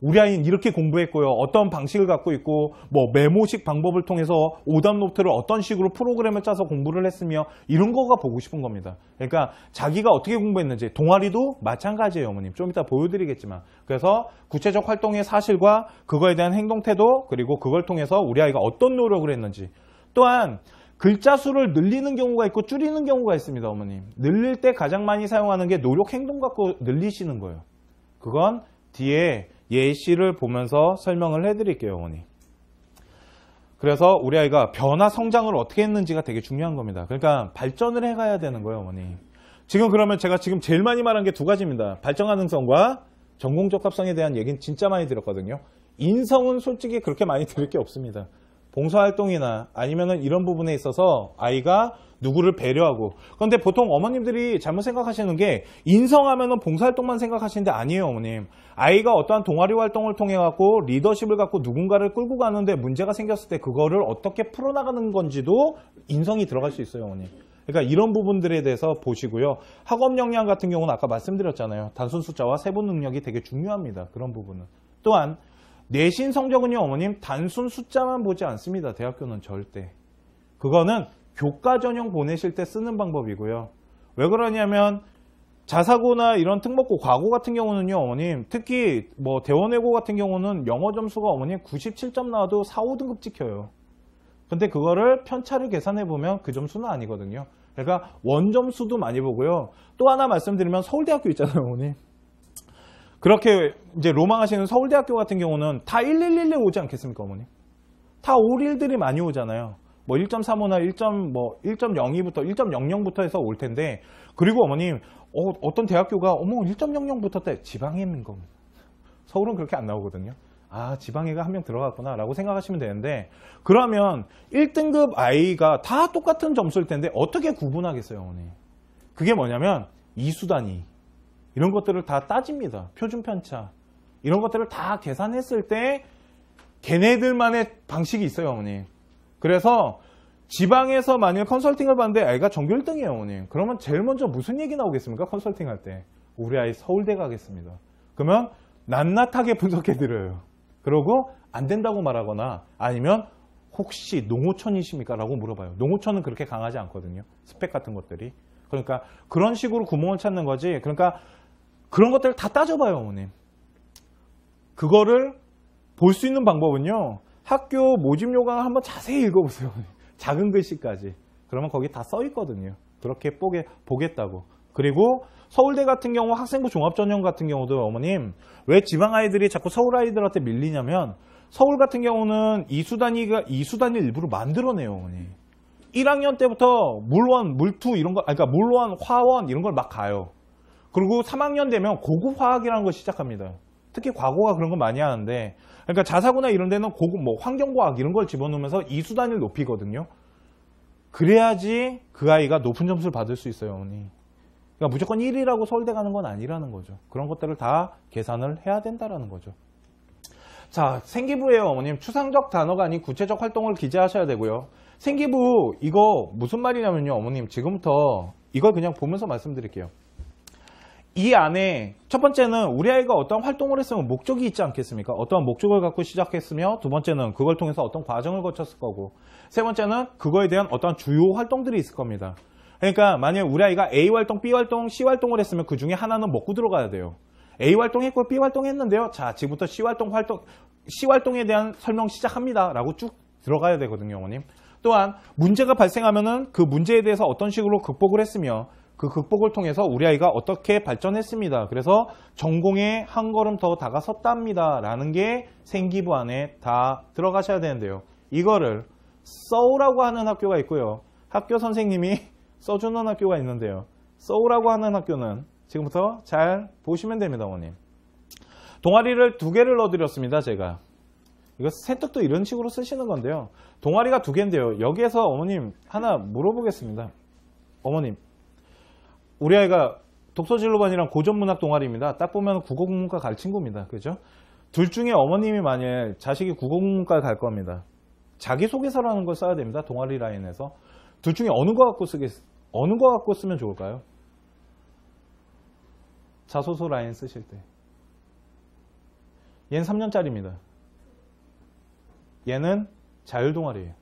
우리 아이는 이렇게 공부했고요, 어떤 방식을 갖고 있고, 메모식 방법을 통해서 오답 노트를 어떤 식으로 프로그램을 짜서 공부를 했으며, 이런 거가 보고 싶은 겁니다. 그러니까 자기가 어떻게 공부했는지. 동아리도 마찬가지예요, 어머님. 좀 이따 보여드리겠지만. 그래서 구체적 활동의 사실과 그거에 대한 행동 태도, 그리고 그걸 통해서 우리 아이가 어떤 노력을 했는지. 또한 글자 수를 늘리는 경우가 있고 줄이는 경우가 있습니다, 어머님. 늘릴 때 가장 많이 사용하는 게 노력 행동 갖고 늘리시는 거예요. 그건 뒤에 예시를 보면서 설명을 해드릴게요, 어머니. 그래서 우리 아이가 변화 성장을 어떻게 했는지가 되게 중요한 겁니다. 그러니까 발전을 해가야 되는 거예요, 어머니. 지금 그러면 제가 지금 제일 많이 말한 게 두 가지입니다. 발전 가능성과 전공 적합성에 대한 얘기는 진짜 많이 들었거든요. 인성은 솔직히 그렇게 많이 들을 게 없습니다. 봉사활동이나 아니면은 이런 부분에 있어서 아이가 누구를 배려하고. 그런데 보통 어머님들이 잘못 생각하시는 게 인성하면은 봉사활동만 생각하시는데 아니에요, 어머님. 아이가 어떠한 동아리 활동을 통해 갖고 리더십을 갖고 누군가를 끌고 가는데 문제가 생겼을 때 그거를 어떻게 풀어나가는 건지도 인성이 들어갈 수 있어요, 어머님. 그러니까 이런 부분들에 대해서 보시고요. 학업 역량 같은 경우는 아까 말씀드렸잖아요. 단순 숫자와 세분 능력이 되게 중요합니다. 그런 부분은. 또한 내신 성적은요, 어머님, 단순 숫자만 보지 않습니다. 대학교는 절대. 그거는 교과 전형 보내실 때 쓰는 방법이고요. 왜 그러냐면 자사고나 이런 특목고 과고 같은 경우는요, 어머님, 특히 뭐 대원외고 같은 경우는 영어 점수가 어머님 97점 나와도 4, 5등급 찍혀요. 근데 그거를 편차를 계산해 보면 그 점수는 아니거든요. 그러니까 원점수도 많이 보고요. 또 하나 말씀드리면 서울대학교 있잖아요, 어머님. 그렇게 이제 로망하시는 서울대학교 같은 경우는 다 111에 오지 않겠습니까, 어머님? 다 5일들이 많이 오잖아요. 뭐 1.35나 1.02부터 1.00부터 해서 올 텐데, 그리고 어머님 어떤 대학교가 어머 1.00부터 때 지방예인 겁니다. 서울은 그렇게 안 나오거든요. 아, 지방예가 한 명 들어갔구나 라고 생각하시면 되는데, 그러면 1등급 아이가 다 똑같은 점수일 텐데 어떻게 구분하겠어요, 어머니? 그게 뭐냐면 이수단위 이런 것들을 다 따집니다. 표준 편차 이런 것들을 다 계산했을 때 걔네들만의 방식이 있어요, 어머니. 그래서 지방에서 만약 컨설팅을 받는데 아이가 전교 1등이에요, 어머니. 그러면 제일 먼저 무슨 얘기 나오겠습니까? 컨설팅 할 때 우리 아이 서울대 가겠습니다. 그러면 낱낱하게 분석해드려요. 그러고 안 된다고 말하거나 아니면 혹시 농어촌이십니까? 라고 물어봐요. 농어촌은 그렇게 강하지 않거든요. 스펙 같은 것들이. 그러니까 그런 식으로 구멍을 찾는 거지. 그러니까 그런 것들을 다 따져봐요, 어머님. 그거를 볼 수 있는 방법은요, 학교 모집 요강을 한번 자세히 읽어보세요. 작은 글씨까지. 그러면 거기 다 써 있거든요. 그렇게 보겠다고. 그리고 서울대 같은 경우 학생부 종합전형 같은 경우도 어머님, 왜 지방 아이들이 자꾸 서울 아이들한테 밀리냐면, 서울 같은 경우는 이수단위 일부러 만들어내요, 어머니. 1학년 때부터 물원, 물투 이런 거, 그러니까 물원, 화원 이런 걸 막 가요. 그리고 3학년 되면 고급 화학이라는 걸 시작합니다. 특히 과고가 그런 거 많이 하는데, 그러니까 자사고나 이런 데는 고급 뭐 환경과학 이런 걸 집어넣으면서 이수단위를 높이거든요. 그래야지 그 아이가 높은 점수를 받을 수 있어요, 어머니. 그러니까 무조건 1위라고 서울대 가는 건 아니라는 거죠. 그런 것들을 다 계산을 해야 된다라는 거죠. 자, 생기부예요, 어머님. 추상적 단어가 아닌 구체적 활동을 기재하셔야 되고요. 생기부 이거 무슨 말이냐면요, 어머님. 지금부터 이걸 그냥 보면서 말씀드릴게요. 이 안에 첫 번째는 우리 아이가 어떤 활동을 했으면 목적이 있지 않겠습니까? 어떤 목적을 갖고 시작했으며, 두 번째는 그걸 통해서 어떤 과정을 거쳤을 거고, 세 번째는 그거에 대한 어떤 주요 활동들이 있을 겁니다. 그러니까 만약에 우리 아이가 A 활동, B 활동, C 활동을 했으면 그 중에 하나는 먹고 들어가야 돼요. A 활동 했고 B 활동 했는데요. 자, 지금부터 C 활동에 대한 설명 시작합니다. 라고 쭉 들어가야 되거든요, 어머님. 또한 문제가 발생하면은 그 문제에 대해서 어떤 식으로 극복을 했으며, 그 극복을 통해서 우리 아이가 어떻게 발전했습니다. 그래서 전공에 한 걸음 더 다가섰답니다. 라는 게 생기부 안에 다 들어가셔야 되는데요. 이거를 써오라고 하는 학교가 있고요. 학교 선생님이 써주는 학교가 있는데요. 써오라고 하는 학교는 지금부터 잘 보시면 됩니다, 어머님. 동아리를 2개를 넣어드렸습니다, 제가. 이거 세특도 이런 식으로 쓰시는 건데요. 동아리가 2개인데요. 여기에서 어머님 하나 물어보겠습니다. 어머님, 우리 아이가 독서진로반이랑 고전문학 동아리입니다. 딱 보면 국어국문과 갈 친구입니다. 그죠? 둘 중에 어머님이 만약 자식이 국어국문과 갈 겁니다. 자기소개서라는 걸 써야 됩니다. 동아리 라인에서. 둘 중에 어느 거 갖고 쓰면 좋을까요? 자소서 라인 쓰실 때. 얘는 3년짜리입니다. 얘는 자율동아리예요.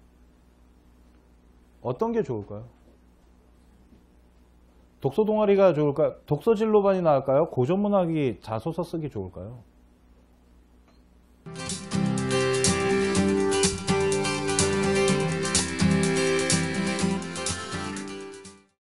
어떤 게 좋을까요? 독서 동아리가 좋을까요? 독서 진로반이 나을까요? 고전문학이 자소서 쓰기 좋을까요?